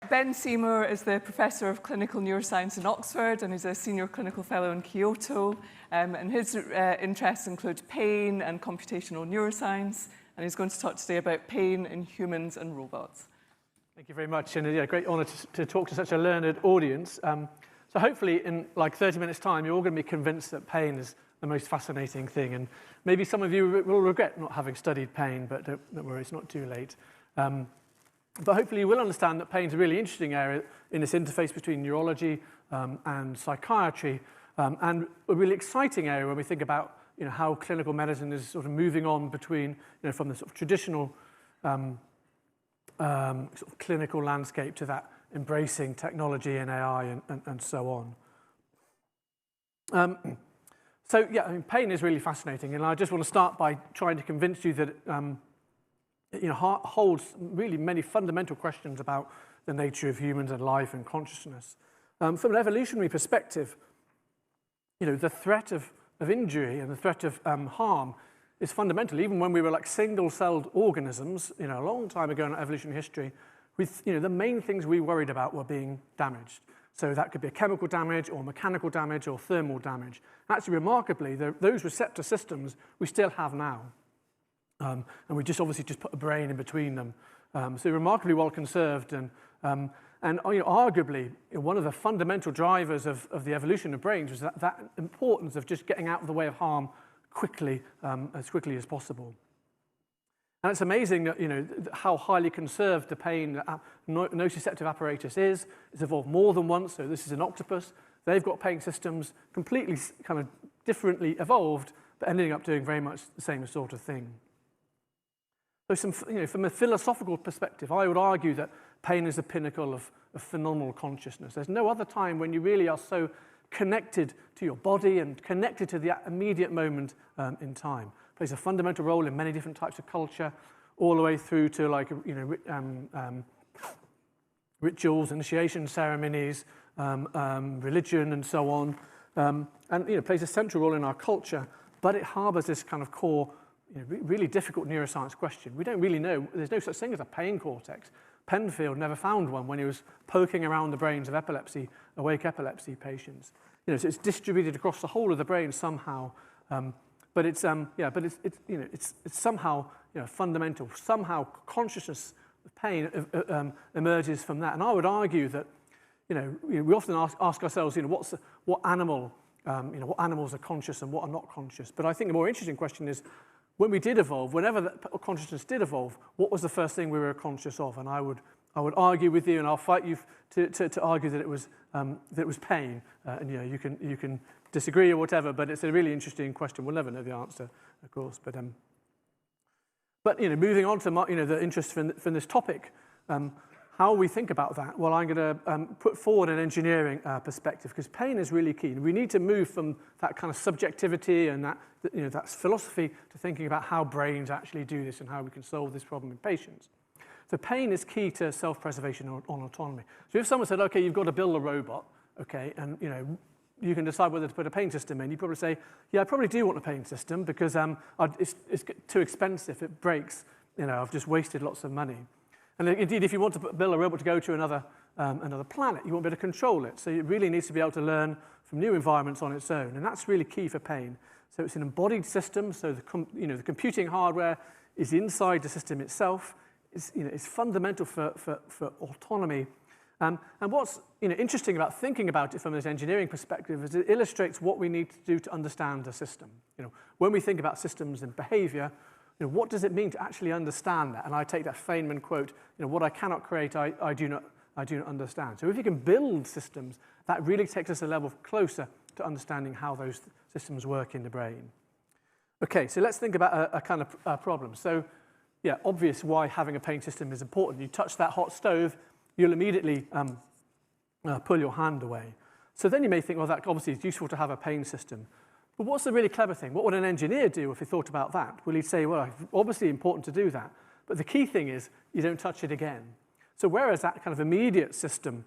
Ben Seymour is the Professor of Clinical Neuroscience in Oxford, and he's a Senior Clinical Fellow in Kyoto. And his interests include pain and computational neuroscience, and he's going to talk today about pain in humans and robots. Thank you very much, and a great honour to talk to such a learned audience. So hopefully in like 30 minutes' time, you're all going to be convinced that pain is the most fascinating thing, and maybe some of you will regret not having studied pain, but don't worry, it's not too late. But hopefully you will understand that pain is a really interesting area in this interface between neurology and psychiatry, and a really exciting area when we think about how clinical medicine is sort of moving on between from the sort of traditional sort of clinical landscape to that embracing technology and AI and so on. So yeah, I mean, pain is really fascinating, and I just want to start by trying to convince you that it holds really many fundamental questions about the nature of humans and life and consciousness. From an evolutionary perspective, the threat of injury and the threat of harm is fundamental. Even when we were like single-celled organisms, a long time ago in our evolutionary history, the main things we worried about were being damaged. So that could be a chemical damage or mechanical damage or thermal damage. Actually, remarkably, those receptor systems we still have now. And we obviously just put a brain in between them. So remarkably well conserved, and arguably one of the fundamental drivers of the evolution of brains was that importance of just getting out of the way of harm quickly, as quickly as possible. And it's amazing that how highly conserved the pain nociceptive apparatus is. It's evolved more than once. So this is an octopus. They've got pain systems completely kind of differently evolved, but ending up doing very much the same sort of thing. So from a philosophical perspective, I would argue that pain is the pinnacle of phenomenal consciousness. There's no other time when you really are so connected to your body and connected to the immediate moment in time. It plays a fundamental role in many different types of culture, all the way through to like rituals, initiation ceremonies, religion, and so on. And plays a central role in our culture, but it harbours this kind of core, really difficult neuroscience question. We don't really know. There's no such thing as a pain cortex. Penfield never found one when he was poking around the brains of awake epilepsy patients. So it's distributed across the whole of the brain somehow, but it's somehow fundamental. Somehow consciousness of pain emerges from that. And I would argue that we often ask ourselves, what animals are conscious and what are not conscious. But I think the more interesting question is, when we did evolve, whenever that consciousness did evolve, what was the first thing we were conscious of? And I would argue with you, and I'll fight you to argue that it was pain. And you can disagree or whatever, but it's a really interesting question. We'll never know the answer, of course. But moving on to the interest from this topic, how we think about that. Well, I'm going to put forward an engineering perspective, because pain is really key. We need to move from that kind of subjectivity and that's philosophy to thinking about how brains actually do this and how we can solve this problem in patients. So pain is key to self-preservation on autonomy. So if someone said, okay, you've got to build a robot, okay, and you can decide whether to put a pain system in, you probably say, yeah, I probably do want a pain system because it's too expensive, it breaks, I've just wasted lots of money. And indeed, if you want to build a robot to go to another planet, you won't be able to control it. So it really needs to be able to learn from new environments on its own, and that's really key for pain. So it's an embodied system. So the computing hardware is inside the system itself. It's fundamental for autonomy. And what's interesting about thinking about it from this engineering perspective is it illustrates what we need to do to understand the system. When we think about systems and behavior, what does it mean to actually understand that? And I take that Feynman quote, what I cannot create, I do not understand. So if you can build systems, that really takes us a level closer to understanding how those systems work in the brain. Okay, so let's think about a kind of problem. So yeah, obvious why having a pain system is important. You touch that hot stove, you'll immediately pull your hand away. So then you may think, well, that obviously is useful to have a pain system. But what's the really clever thing? What would an engineer do if he thought about that? Well, he'd say, well, obviously important to do that. But the key thing is you don't touch it again. So whereas that kind of immediate system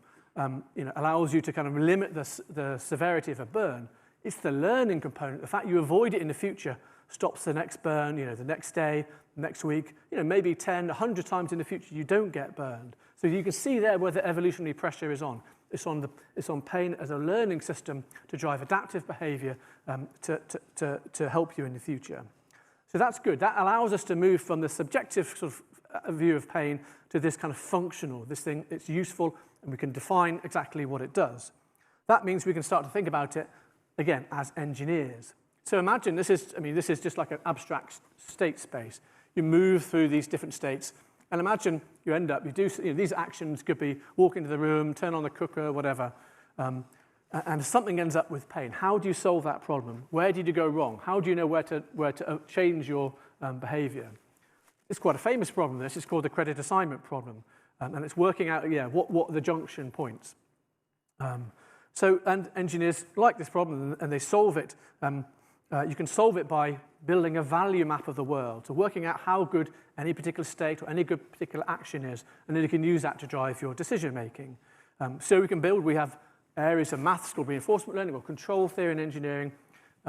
allows you to kind of limit the severity of a burn, it's the learning component, the fact you avoid it in the future stops the next burn, the next day, next week, maybe 10, 100 times in the future, you don't get burned. So you can see there where the evolutionary pressure is on. It's on pain as a learning system to drive adaptive behavior to help you in the future. So that's good. That allows us to move from the subjective sort of view of pain to this kind of functional, this thing, it's useful, and we can define exactly what it does. That means we can start to think about it, again, as engineers. So imagine this is just like an abstract state space. You move through these different states, and imagine you end up, these actions could be walk into the room, turn on the cooker, whatever, and something ends up with pain. How do you solve that problem? Where did you go wrong? How do you know where to change your behavior? It's quite a famous problem, this. It's called the credit assignment problem, and it's working out, what are the junction points. And engineers like this problem, and they solve it. You can solve it by building a value map of the world, so working out how good any particular state or any good particular action is, and then you can use that to drive your decision making. So we have areas of maths called reinforcement learning or control theory in engineering.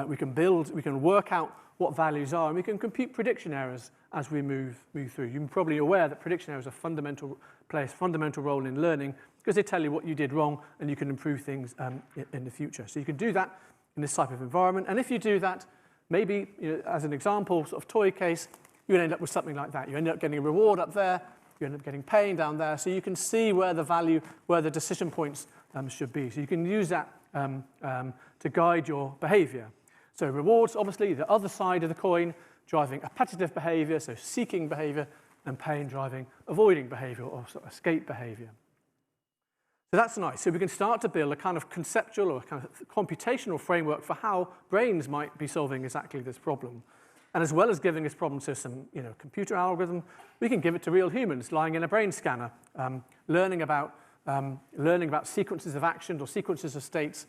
We can work out what values are, and we can compute prediction errors as we move through. You're probably aware that prediction errors play a fundamental role in learning because they tell you what you did wrong and you can improve things in the future. So you can do that in this type of environment. And if you do that, maybe as an example, sort of toy case, you end up with something like that. You end up getting a reward up there, you end up getting pain down there, so you can see where the decision points should be. So you can use that to guide your behavior. So rewards, obviously, the other side of the coin, driving appetitive behavior, so seeking behavior, and pain driving avoiding behavior or sort of escape behavior. So that's nice. So we can start to build a kind of conceptual or kind of computational framework for how brains might be solving exactly this problem. And as well as giving this problem to some computer algorithm, we can give it to real humans lying in a brain scanner, learning about sequences of actions or sequences of states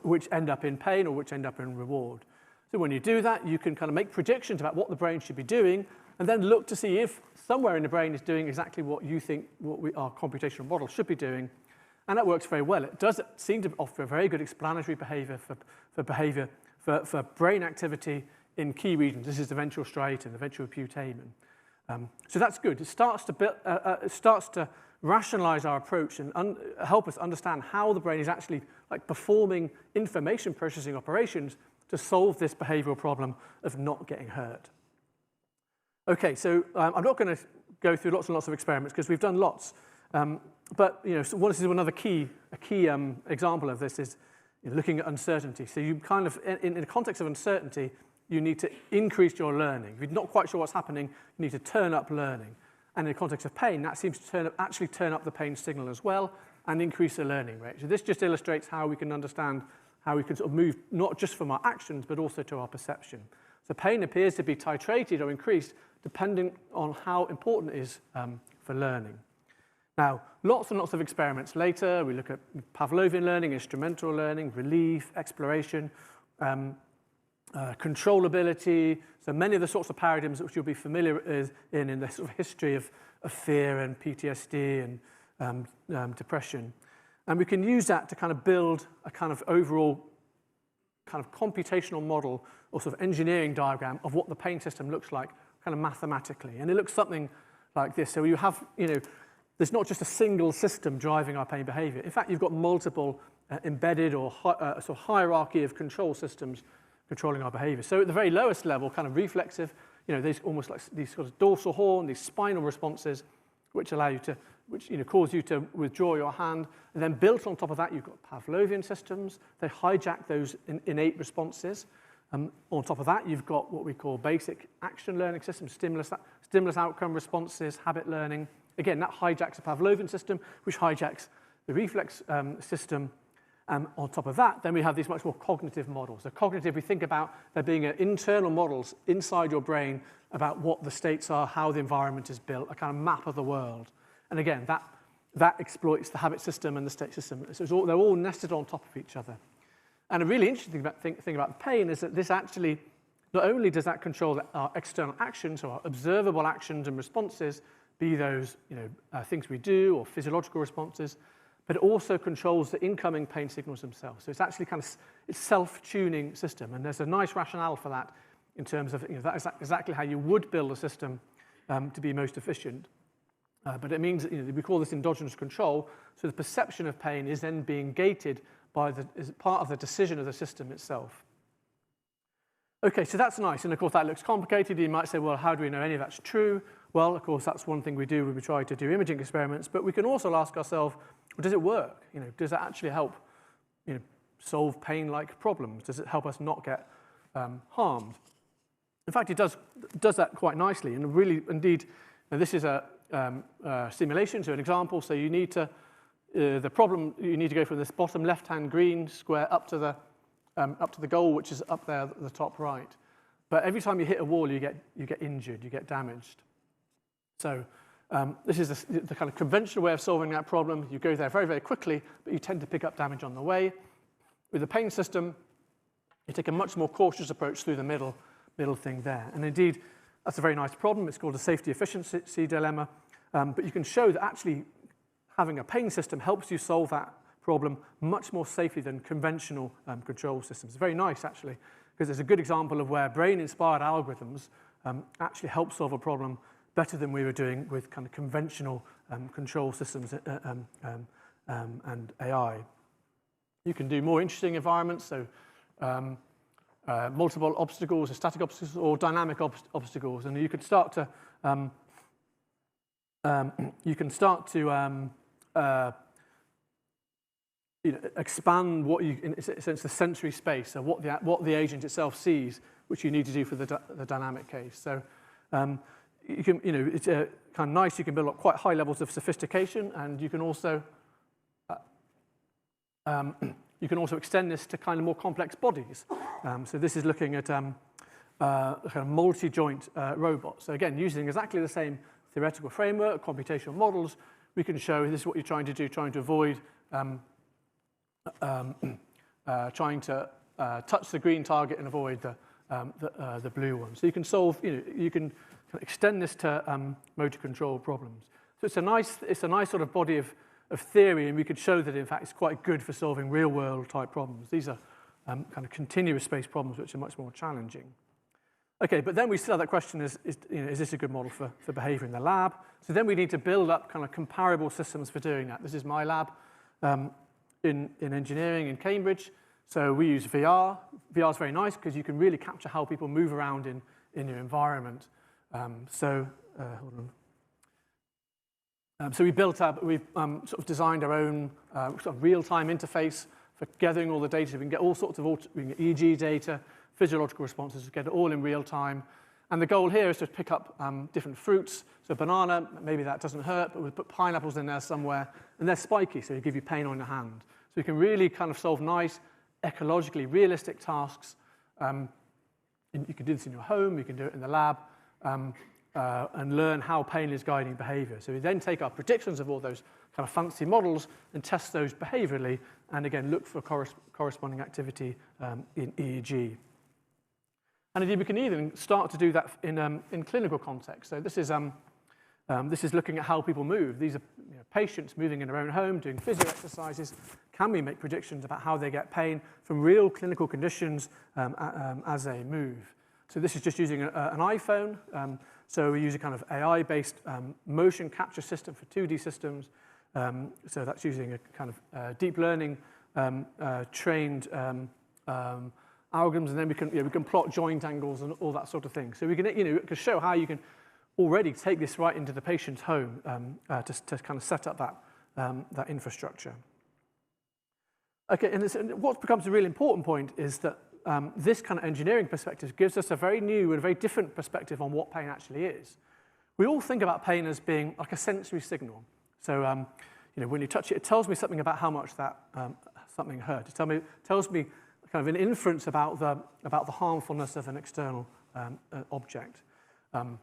which end up in pain or which end up in reward. So when you do that, you can kind of make predictions about what the brain should be doing, and then look to see if somewhere in the brain is doing exactly what you think our computational model should be doing. And that works very well. It does seem to offer a very good explanatory behavior for brain activity in key regions. This is the ventral striatum, the ventral putamen. So that's good. It starts to rationalize our approach and help us understand how the brain is actually performing information processing operations to solve this behavioral problem of not getting hurt. Okay, so I'm not going to go through lots and lots of experiments because we've done lots. But so this is another key example of this is looking at uncertainty. So you kind of, in the context of uncertainty, you need to increase your learning. If you're not quite sure what's happening, you need to turn up learning. And in the context of pain, that seems to actually turn up the pain signal as well and increase the learning rate. So this just illustrates how we can understand how we can sort of move not just from our actions, but also to our perception. So pain appears to be titrated or increased depending on how important it is for learning. Now, lots and lots of experiments later. We look at Pavlovian learning, instrumental learning, relief, exploration, controllability. So many of the sorts of paradigms which you'll be familiar with in the sort of history of fear and PTSD and depression. And we can use that to kind of build a kind of overall kind of computational model or sort of engineering diagram of what the pain system looks like kind of mathematically. And it looks something like this. So you have, there's not just a single system driving our pain behavior. In fact, you've got multiple embedded or sort of hierarchy of control systems controlling our behavior. So at the very lowest level, kind of reflexive, there's almost like these sort of dorsal horn, these spinal responses, which allow you to, cause you to withdraw your hand. And then built on top of that, you've got Pavlovian systems. They hijack those innate responses. On top of that, you've got what we call basic action learning systems, stimulus outcome responses, habit learning. Again, that hijacks a Pavlovian system, which hijacks the reflex system. On top of that, then we have these much more cognitive models. So cognitive, we think about there being internal models inside your brain about what the states are, how the environment is built, a kind of map of the world. And again, that exploits the habit system and the state system. So they're all nested on top of each other. And a really interesting thing about the pain is that this actually, not only does that control our external actions, or our observable actions and responses, be those things we do or physiological responses, but it also controls the incoming pain signals themselves. So it's actually it's self-tuning system, and there's a nice rationale for that in terms of, that is exactly how you would build a system to be most efficient. But it means that, we call this endogenous control, so the perception of pain is then being gated as part of the decision of the system itself. Okay, so that's nice, and of course that looks complicated. You might say, well, how do we know any of that's true? Well, of course, that's one thing we do when we try to do imaging experiments, but we can also ask ourselves, well, does it work? Does it actually help solve pain-like problems? Does it help us not get harmed? In fact, it does that quite nicely, and really, indeed, this is a simulation, so an example. So you need to, the problem, you need to go from this bottom left-hand green square up to the goal, which is up there at the top right. But every time you hit a wall, you get injured, you get damaged. So this is the kind of conventional way of solving that problem. You go there very, very quickly, but you tend to pick up damage on the way. With the pain system, you take a much more cautious approach through the middle thing there. And indeed, that's a very nice problem. It's called a safety efficiency dilemma. But you can show that actually having a pain system helps you solve that problem much more safely than conventional control systems. It's very nice, actually, because it's a good example of where brain-inspired algorithms actually help solve a problem better than we were doing with kind of conventional control systems and AI. You can do more interesting environments, so multiple obstacles, or static obstacles, or dynamic obstacles, and you can start to expand what in a sense the sensory space, so what the agent itself sees, which you need to do for the dynamic case. So you can, it's kind of nice. You can build up quite high levels of sophistication, and you can also extend this to kind of more complex bodies. So this is looking at a kind of multi-joint robot. So again, using exactly the same theoretical framework, computational models, we can show this is what you're trying to do, trying to avoid trying to touch the green target and avoid the blue one. So you can solve, you can extend this to motor control problems. So it's a nice sort of body of theory, and we could show that in fact it's quite good for solving real-world type problems. These are kind of continuous space problems, which are much more challenging. Okay, but then we still have that question: is this a good model for behavior in the lab? So then we need to build up kind of comparable systems for doing that. This is my lab in engineering in Cambridge. So we use VR. VR is very nice because you can really capture how people move around in your environment. Hold on. So we've sort of designed our own sort of real-time interface for gathering all the data. We can get all sorts of, we can get EEG data, physiological responses, get it all in real time. And the goal here is to pick up different fruits. So banana, maybe that doesn't hurt, but we'll put pineapples in there somewhere, and they're spiky, so they give you pain on your hand. So you can really kind of solve nice, ecologically realistic tasks. You can do this in your home, you can do it in the lab, and learn how pain is guiding behavior. So we then take our predictions of all those kind of fancy models and test those behaviorally, and again, look for corresponding activity in EEG. And indeed, we can even start to do that in clinical context. So this is looking at how people move. These are patients moving in their own home, doing physio exercises. Can we make predictions about how they get pain from real clinical conditions as they move? So this is just using an iPhone. So we use a kind of AI-based motion capture system for 2D systems. So that's using a kind of deep learning trained algorithms, and then we can plot joint angles and all that sort of thing. So we can show how you can already take this right into the patient's home to kind of set up that infrastructure. Okay, and what becomes a really important point is that this kind of engineering perspective gives us a very new and very different perspective on what pain actually is. We all think about pain as being like a sensory signal. So when you touch it, it tells me something about how much that something hurt. It tells me kind of an inference about the harmfulness of an external object. And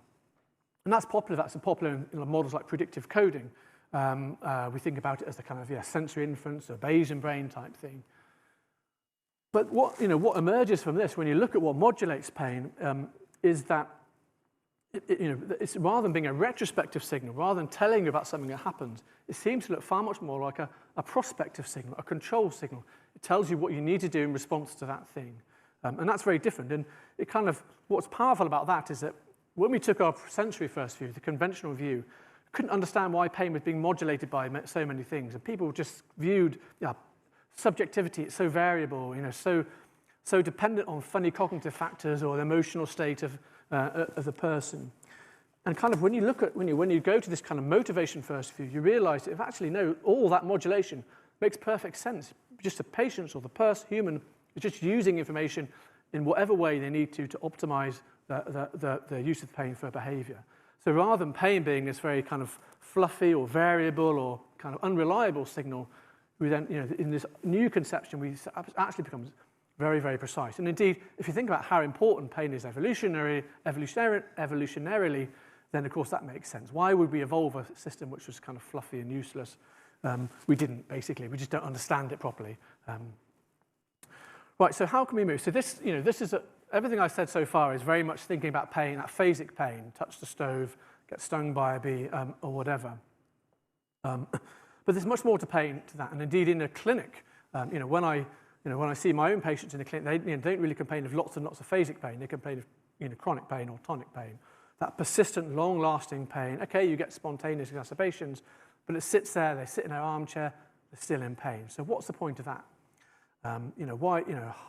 that's popular. That's popular in models like predictive coding. We think about it as the kind of sensory inference, a Bayesian brain type thing. But what emerges from this, when you look at what modulates pain, is that it's rather than being a retrospective signal, rather than telling you about something that happened, it seems to look far much more like a prospective signal, a control signal. It tells you what you need to do in response to that thing. And that's very different. And it kind of, what's powerful about that is that when we took our sensory first view, the conventional view, couldn't understand why pain was being modulated by so many things. And people just viewed subjectivity, it's so variable, so dependent on funny cognitive factors or the emotional state of the person. And kind of when you go to this kind of motivation first view, you realize that if actually no, all that modulation makes perfect sense. Just the patient or the human is just using information in whatever way they need to optimize the use of pain for behavior. So rather than pain being this very kind of fluffy or variable or kind of unreliable signal, we then, in this new conception, we actually becomes very, very precise. And indeed, if you think about how important pain is evolutionarily, then of course that makes sense. Why would we evolve a system which was kind of fluffy and useless? We didn't, basically. We just don't understand it properly. Right, so how can we move? So this, everything I said so far is very much thinking about pain, that phasic pain, touch the stove, get stung by a bee, or whatever. But there's much more to pain to that. And indeed, in a clinic, when I see my own patients in the clinic, they don't really complain of lots and lots of phasic pain. They complain of chronic pain or tonic pain. That persistent, long-lasting pain. Okay, you get spontaneous exacerbations, but it sits there. They sit in their armchair. They're still in pain. So what's the point of that?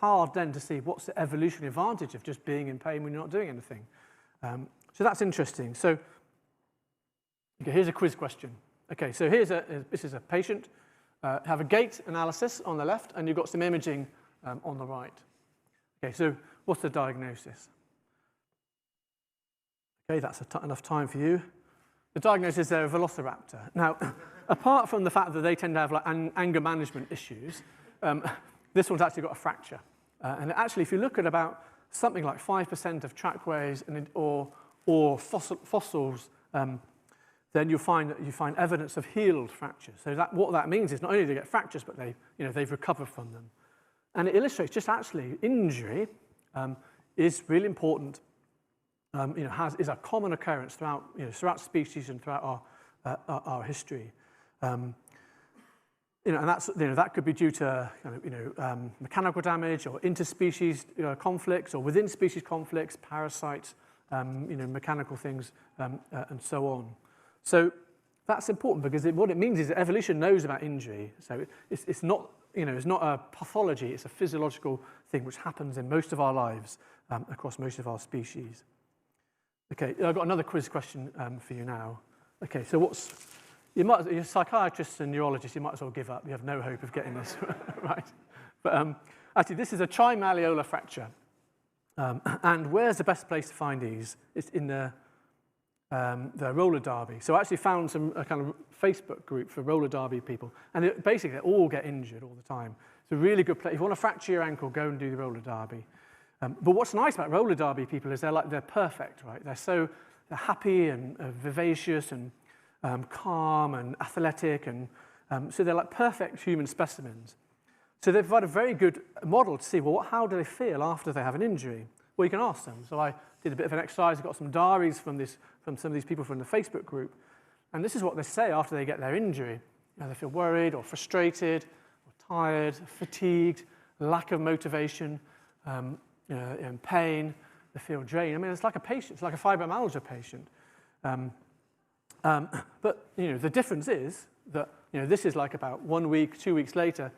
Hard then to see what's the evolutionary advantage of just being in pain when you're not doing anything. So that's interesting. So okay, here's a quiz question. Okay, so this is a patient. Have a gait analysis on the left, and you've got some imaging on the right. Okay, so what's the diagnosis? Okay, that's enough time for you. The diagnosis is they're a velociraptor. Now, apart from the fact that they tend to have like anger management issues, this one's actually got a fracture. And actually, if you look at about something like 5% of trackways or fossils, then you find evidence of healed fractures. So what that means is not only do they get fractures, but they've recovered from them. And it illustrates just actually injury is really important. Is a common occurrence throughout species and throughout our history. And that could be due to mechanical damage or interspecies conflicts or within species conflicts, parasites, mechanical things, and so on. So that's important because what it means is that evolution knows about injury. So it's not a pathology, it's a physiological thing which happens in most of our lives across most of our species. Okay, I've got another quiz question for you now. Okay, so you're psychiatrists and neurologists, you might as well give up. You have no hope of getting this right. But actually, this is a trimalleolar fracture. And where's the best place to find these? It's in the roller derby. So I actually found a kind of Facebook group for roller derby people. And basically, they all get injured all the time. It's a really good place. If you want to fracture your ankle, go and do the roller derby. But what's nice about roller derby people is they're perfect, right? They're happy and vivacious and calm and athletic, and so they're like perfect human specimens. So they've got a very good model to see, well, how do they feel after they have an injury? Well, you can ask them. So I did a bit of an exercise. I got some diaries from some of these people from the Facebook group, and this is what they say after they get their injury. They feel worried or frustrated or tired, fatigued, lack of motivation, in pain. They feel drained. I mean, it's like a patient. It's like a fibromyalgia patient. But the difference is that this is like about 1 week, 2 weeks later,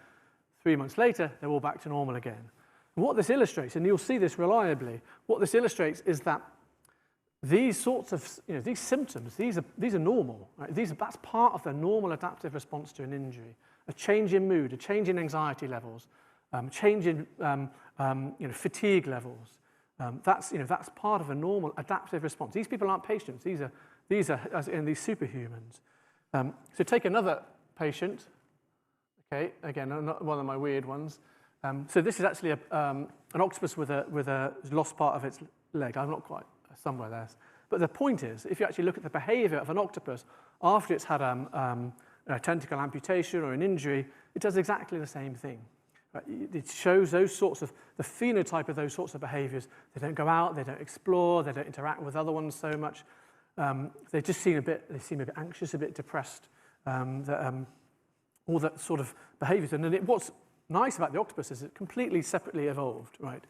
3 months later, they're all back to normal again. And what this illustrates, and you'll see this reliably, what this illustrates is that these sorts of these symptoms, these are normal. Right? That's part of the normal adaptive response to an injury. A change in mood, a change in anxiety levels, change in fatigue levels. That's part of a normal adaptive response. These people aren't patients. These are these superhumans. So take another patient. Okay, again, one of my weird ones. So this is actually an octopus with a lost part of its leg. I'm not quite somewhere there. But the point is, if you actually look at the behavior of an octopus after it's had a tentacle amputation or an injury, it does exactly the same thing. Right? It shows those sorts of, the phenotype of those sorts of behaviors. They don't go out, they don't explore, they don't interact with other ones so much. They just seem a bit anxious, a bit depressed, all that sort of behaviors. And then what's nice about the octopus is it completely separately evolved, right?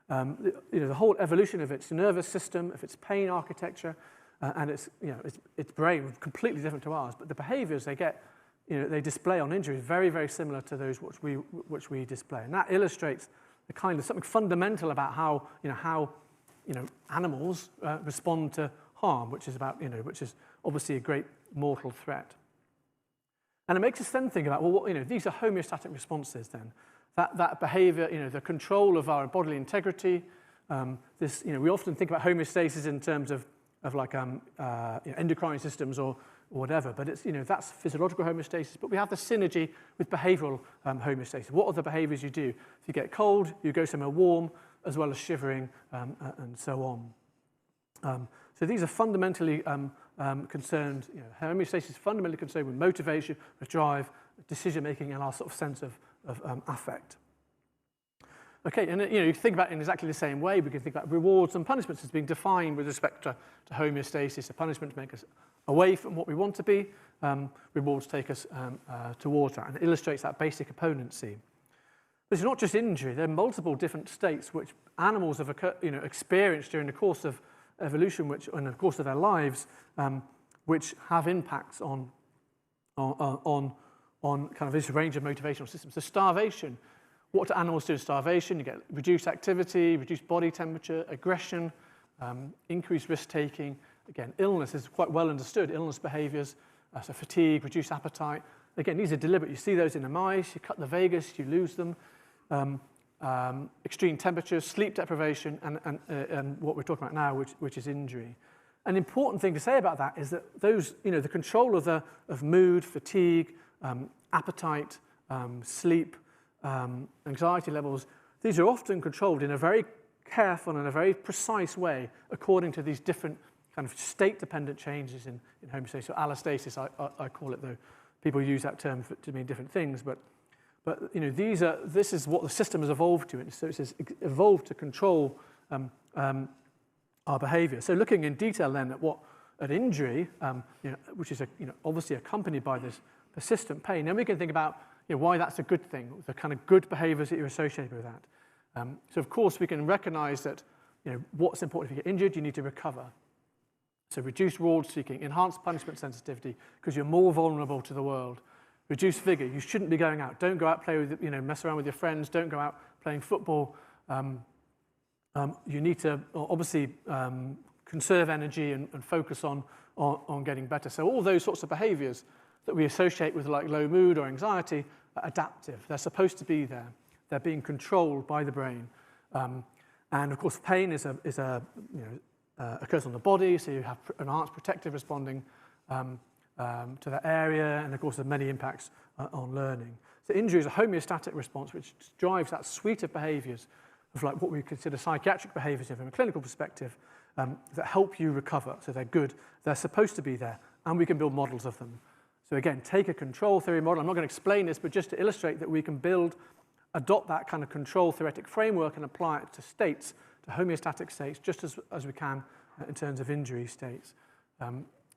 The whole evolution of its nervous system, of its pain architecture, and its brain was completely different to ours. But the behaviors they get, they display on injury is very, very similar to those which we display. And that illustrates the kind of something fundamental about how animals respond to harm, which is obviously a great mortal threat. And it makes us then think about, well, these are homeostatic responses then. That behavior, the control of our bodily integrity. We often think about homeostasis in terms of like endocrine systems or whatever, but it's that's physiological homeostasis. But we have the synergy with behavioral homeostasis. What are the behaviors you do? If you get cold, you go somewhere warm, as well as shivering and so on. So these are fundamentally concerned. Homeostasis is fundamentally concerned with motivation, with drive, decision making, and our sort of sense of affect. Okay, and you think about it in exactly the same way. We can think about rewards and punishments as being defined with respect to homeostasis. A punishment to make us away from what we want to be. Rewards take us towards that, and it illustrates that basic opponency. But it's not just injury. There are multiple different states which animals have experienced during the course of evolution, in the course of their lives, which have impacts on kind of this range of motivational systems. So starvation. What do animals do in starvation? You get reduced activity, reduced body temperature, aggression, increased risk-taking. Again, illness is quite well understood. Illness behaviors, so fatigue, reduced appetite. Again, these are deliberate. You see those in the mice. You cut the vagus, you lose them. Extreme temperatures, sleep deprivation, and what we're talking about now, which is injury. An important thing to say about that is that those, the control of mood, fatigue, appetite, sleep, anxiety levels, these are often controlled in a very careful and a very precise way according to these different kind of state-dependent changes in homeostasis. So allostasis, I call it, though people use that term to mean different things. But this is what the system has evolved to. So it's evolved to control our behavior. So looking in detail then at injury, which is obviously accompanied by this persistent pain, then we can think about why that's a good thing, the kind of good behaviors that you're associated with that. So of course we can recognize that what's important if you get injured, you need to recover. So reduce reward seeking, enhance punishment sensitivity, because you're more vulnerable to the world. Reduce vigor, you shouldn't be going out. Don't go out, play with, mess around with your friends. Don't go out playing football. You need to obviously conserve energy and focus on getting better. So all those sorts of behaviors that we associate with like low mood or anxiety are adaptive. They're supposed to be there. They're being controlled by the brain. And of course, pain occurs on the body, so you have enhanced protective responding to that area, and of course, there are many impacts on learning. So injury is a homeostatic response which drives that suite of behaviors of like what we consider psychiatric behaviors from a clinical perspective that help you recover. So they're good. They're supposed to be there, and we can build models of them. So again, take a control theory model. I'm not going to explain this, but just to illustrate that we can adopt that kind of control theoretic framework and apply it to states, to homeostatic states, just as we can in terms of injury states.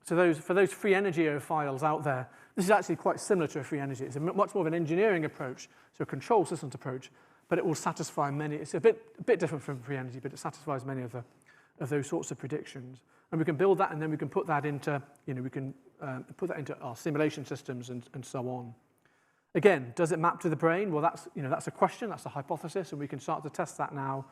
So for those free energy files out there, this is actually quite similar to a free energy. It's much more of an engineering approach, so a control systems approach, but it will satisfy many. It's a bit different from free energy, but it satisfies many of those sorts of predictions. And we can build that, and then we can put that into put that into our simulation systems and so on. Again, does it map to the brain? Well, that's a question, that's a hypothesis, and we can start to test that now.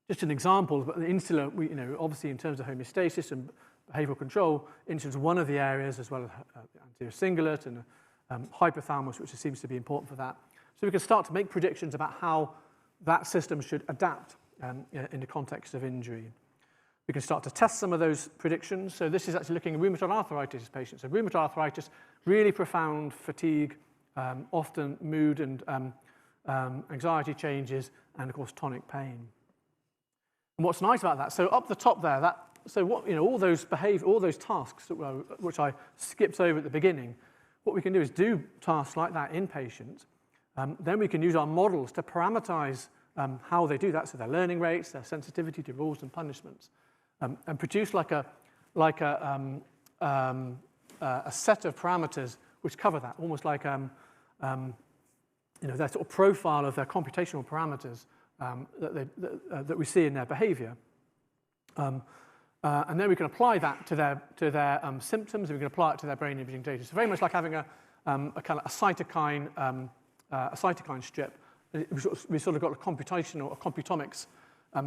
Just an example, but the insula, obviously in terms of homeostasis and behavioral control, insula is one of the areas, as well as anterior cingulate and hypothalamus, which seems to be important for that. So we can start to make predictions about how that system should adapt in the context of injury. We can start to test some of those predictions. So this is actually looking at rheumatoid arthritis patients. So rheumatoid arthritis, really profound fatigue, often mood and anxiety changes, and of course tonic pain. And what's nice about that, so up the top there, all those tasks which I skipped over at the beginning, what we can do is do tasks like that in patients, then we can use our models to parameterize how they do that, so their learning rates, their sensitivity to rules and punishments, and produce like a set of parameters which cover that, almost like their sort of profile of their computational parameters that we see in their behavior. And then we can apply that to their symptoms, and we can apply it to their brain imaging data. So very much like having a kind of a cytokine strip. We sort of got a computational, a computomics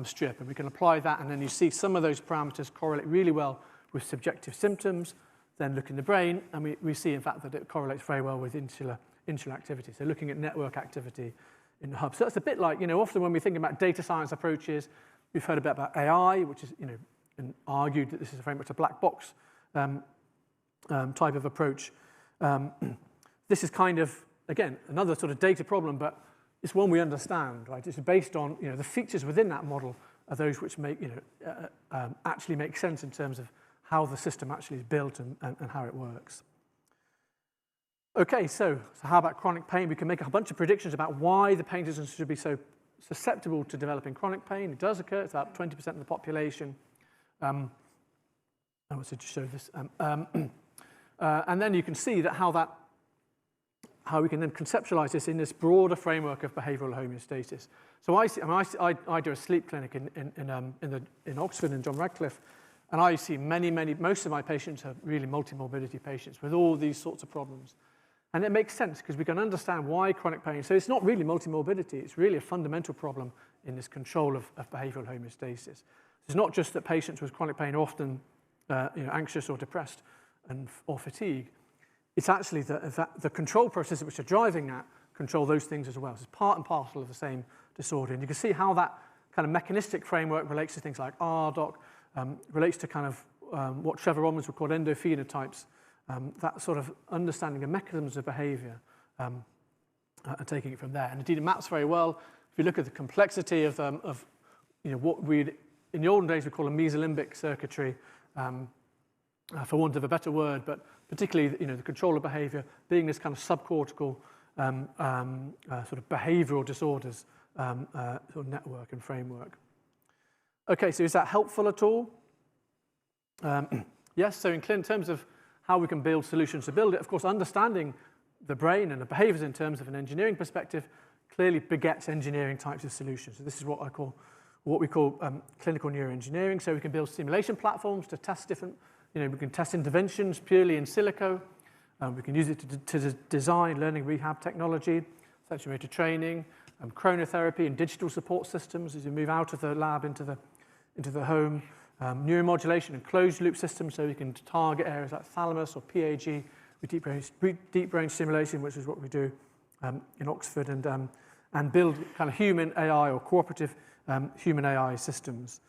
strip, and we can apply that, and then you see some of those parameters correlate really well with subjective symptoms. Then look in the brain, and we see, in fact, that it correlates very well with insular activity. So looking at network activity in the hub. So that's a bit like, often when we think about data science approaches, we've heard a bit about AI, which is, and argued that this is very much a black box type of approach. This is kind of, again, another sort of data problem, but it's one we understand, right? It's based on, the features within that model are those which make, actually make sense in terms of how the system actually is built and how it works. Okay, so how about chronic pain? We can make a bunch of predictions about why the pain systems should be so susceptible to developing chronic pain. It does occur. It's about 20% of the population. I want to show this. And then you can see that how we can then conceptualize this in this broader framework of behavioral homeostasis. So I do a sleep clinic in Oxford and John Radcliffe, and I see most of my patients are really multimorbidity patients with all these sorts of problems. And it makes sense because we can understand why chronic pain. So it's not really multimorbidity, it's really a fundamental problem in this control of behavioral homeostasis. It's not just that patients with chronic pain are often anxious or depressed or fatigued. It's actually that the control processes which are driving that control those things as well. So it's part and parcel of the same disorder. And you can see how that kind of mechanistic framework relates to things like RDoC, relates to kind of what Trevor Robbins would call endophenotypes, that sort of understanding of mechanisms of behavior and taking it from there. And indeed, it maps very well. If you look at the complexity of what we'd, in the olden days, we call a mesolimbic circuitry, for want of a better word, but particularly the control of behavior being this kind of subcortical sort of behavioral disorders sort of network and framework. Okay, so is that helpful at all? Yes, so in terms of how we can build solutions to build it, of course, understanding the brain and the behaviors in terms of an engineering perspective clearly begets engineering types of solutions. So this is what we call clinical neuroengineering. So we can build simulation platforms to test different, we can test interventions purely in silico. We can use it to design learning rehab technology, sensory motor training, chronotherapy and digital support systems as you move out of the lab into the home, neuromodulation and closed loop systems, so we can target areas like thalamus or PAG with deep brain stimulation, which is what we do in Oxford, and build kind of human AI or cooperative human AI systems.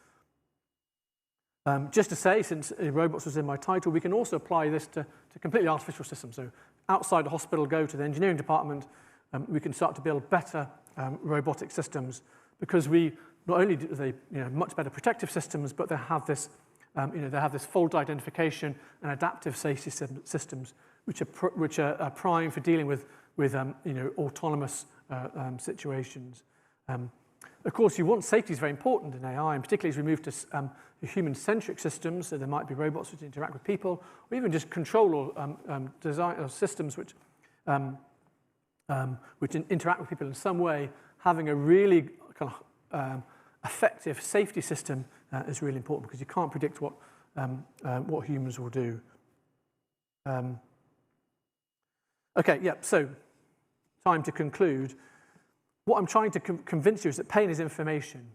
Just to say, since robots was in my title, we can also apply this to completely artificial systems. So outside the hospital, go to the engineering department, we can start to build better robotic systems, because not only do they much better protective systems, but they have this fault identification and adaptive safety systems, which are prime for dealing with autonomous situations. Of course, safety is very important in AI, and particularly as we move to human-centric systems. So there might be robots which interact with people, or even just control or design or systems which interact with people in some way. Having a really kind of effective safety system is really important, because you can't predict what humans will do. Okay, yeah. So time to conclude. What I'm trying to convince you is that pain is information,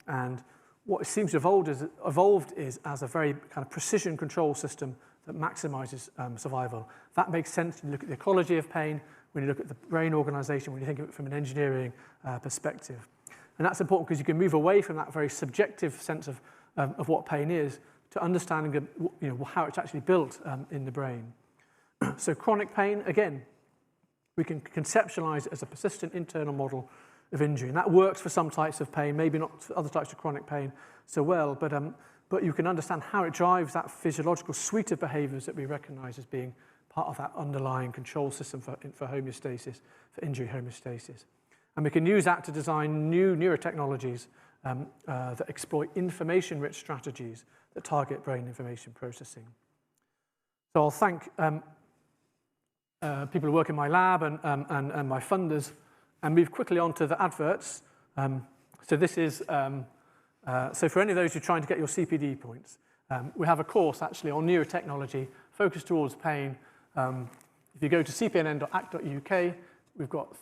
and what it seems to have evolved is as a very kind of precision control system that maximizes survival. That makes sense when you look at the ecology of pain, when you look at the brain organization, when you think of it from an engineering perspective. And that's important because you can move away from that very subjective sense of what pain is to understanding how it's actually built in the brain. So chronic pain, again, we can conceptualize it as a persistent internal model of injury. And that works for some types of pain, maybe not for other types of chronic pain so well, but you can understand how it drives that physiological suite of behaviors that we recognize as being part of that underlying control system for homeostasis, for injury homeostasis. And we can use that to design new neurotechnologies that exploit information-rich strategies that target brain information processing. So I'll thank people who work in my lab and my funders, and move quickly on to the adverts. So this is, so for any of those who are trying to get your CPD points, we have a course actually on neurotechnology focused towards pain. If you go to cpnn.act.uk, we've got,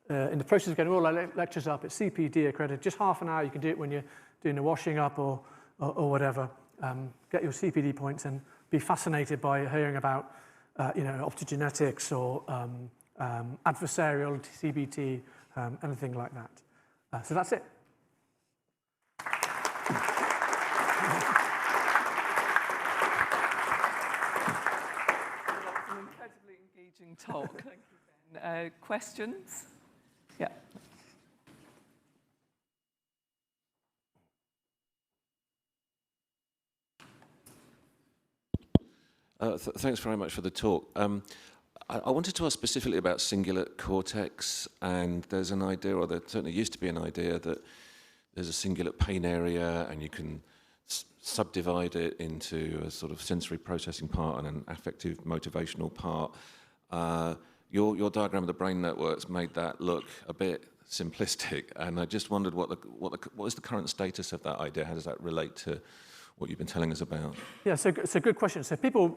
in the process of getting all our lectures up, it's CPD accredited, just half an hour. You can do it when you're doing the washing up or whatever. Get your CPD points and be fascinated by hearing about optogenetics or adversarial CBT, anything like that. So that's it. That's an incredibly engaging talk. Thank you, Ben. Questions? Yeah. Thanks very much for the talk. I wanted to ask specifically about cingulate cortex, and there's an idea, or there certainly used to be an idea, that there's a cingulate pain area and you can subdivide it into a sort of sensory processing part and an affective motivational part. Your diagram of the brain networks made that look a bit simplistic, and I just wondered what is the current status of that idea? How does that relate to what you've been telling us about? Yeah, so it's a good question. So people,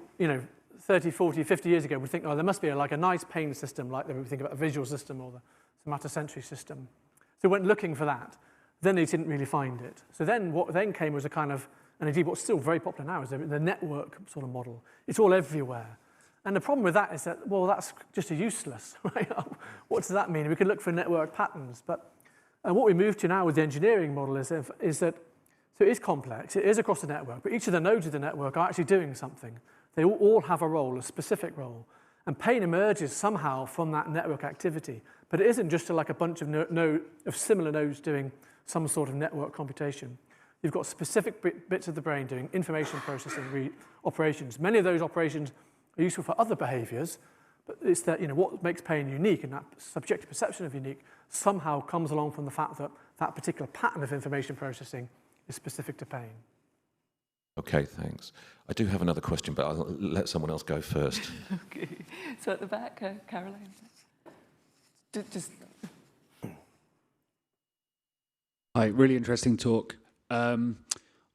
30, 40, 50 years ago would think, oh, there must be a nice pain system, like they would think about the visual system or the somatosensory system. So they went looking for that. Then they didn't really find it. So then what then came was a kind of, and indeed what's still very popular now is the network sort of model. It's all everywhere. And the problem with that is that, well, that's just useless, right? What does that mean? We could look for network patterns. But what we move to now with the engineering model is that, so it is complex, it is across the network, but each of the nodes of the network are actually doing something. They all have a role, a specific role. And pain emerges somehow from that network activity. But it isn't just like a bunch of similar nodes doing some sort of network computation. You've got specific bits of the brain doing information processing operations. Many of those operations are useful for other behaviors, but it's that, what makes pain unique, and that subjective perception of unique somehow comes along from the fact that that particular pattern of information processing is specific to pain. Okay, thanks. I do have another question, but I'll let someone else go first. Okay. So at the back, Caroline. Just. Hi, really interesting talk. I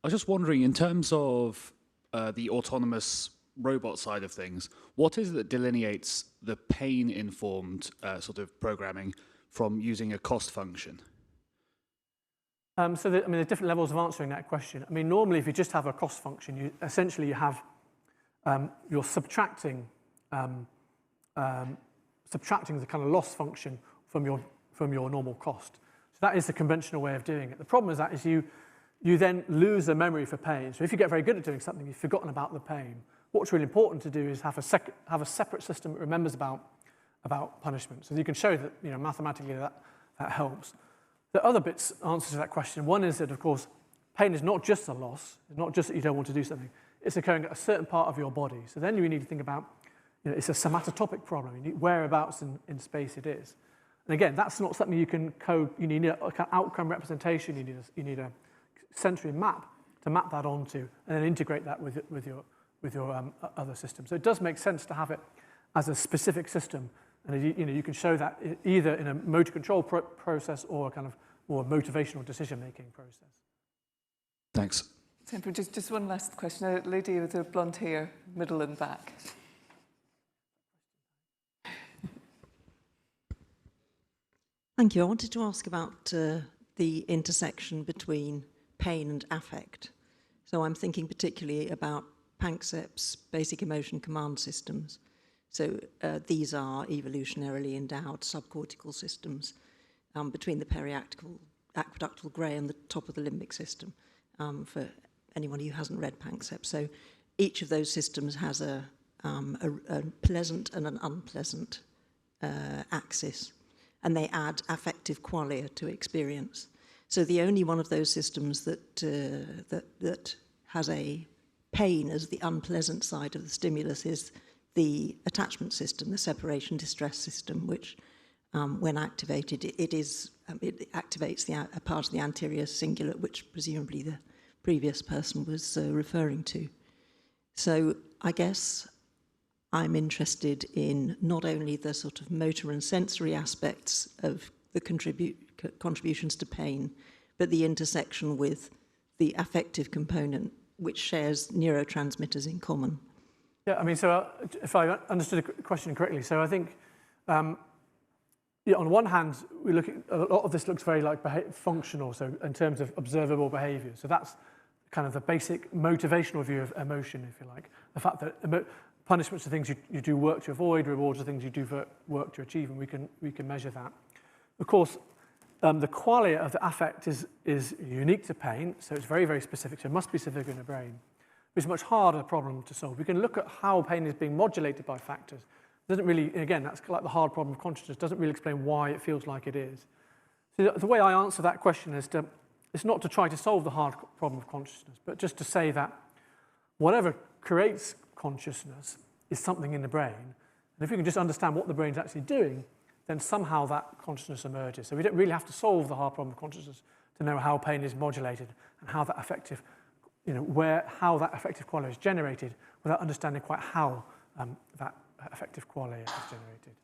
was just wondering, in terms of the autonomous robot side of things, what is it that delineates the pain-informed sort of programming from using a cost function? So there are different levels of answering that question. Normally, if you just have a cost function, you have you're subtracting the kind of loss function from your normal cost. So that is the conventional way of doing it. The problem is that you then lose the memory for pain. So if you get very good at doing something, you've forgotten about the pain. What's really important to do is have a separate system that remembers about punishment. So you can show that mathematically that helps. The other bits answer to that question. One is that, of course, pain is not just a loss. It's not just that you don't want to do something. It's occurring at a certain part of your body. So then you need to think about, it's a somatotopic problem. You need whereabouts in space it is. And again, that's not something you can code. You need an outcome representation. You need a sensory map to map that onto, and then integrate that with your other system. So it does make sense to have it as a specific system. And you can show that either in a motor control process or a kind of more motivational decision-making process. Thanks. Just one last question. A lady with the blonde hair, middle and back. Thank you. I wanted to ask about the intersection between pain and affect. So I'm thinking particularly about Panksepp's basic emotion command systems. So these are evolutionarily endowed subcortical systems between the periaqueductal grey and the top of the limbic system, for anyone who hasn't read Panksepp. So each of those systems has a pleasant and an unpleasant axis, and they add affective qualia to experience. So the only one of those systems that has a pain as the unpleasant side of the stimulus is the attachment system, the separation distress system, which when activated, it activates a part of the anterior cingulate, which presumably the previous person was referring to. So I guess I'm interested in not only the sort of motor and sensory aspects of the contributions to pain, but the intersection with the affective component, which shares neurotransmitters in common. Yeah, I mean, so if I understood the question correctly, so I think, yeah, on one hand, we look at, a lot of this looks very like functional, so in terms of observable behavior. So that's kind of the basic motivational view of emotion, if you like. The fact that punishments are things you do work to avoid, rewards are things you do work to achieve, and we can measure that. Of course, the qualia of the affect is unique to pain, so it's very, very specific, so it must be specific in the brain. It's a much harder problem to solve. We can look at how pain is being modulated by factors. It doesn't really, again, that's like the hard problem of consciousness, doesn't really explain why it feels like it is. So the way I answer that question is it's not to try to solve the hard problem of consciousness, but just to say that whatever creates consciousness is something in the brain. And if we can just understand what the brain's actually doing, then somehow that consciousness emerges. So we don't really have to solve the hard problem of consciousness to know how pain is modulated and how that affective, how that affective qualia is generated without understanding quite how that affective qualia is generated.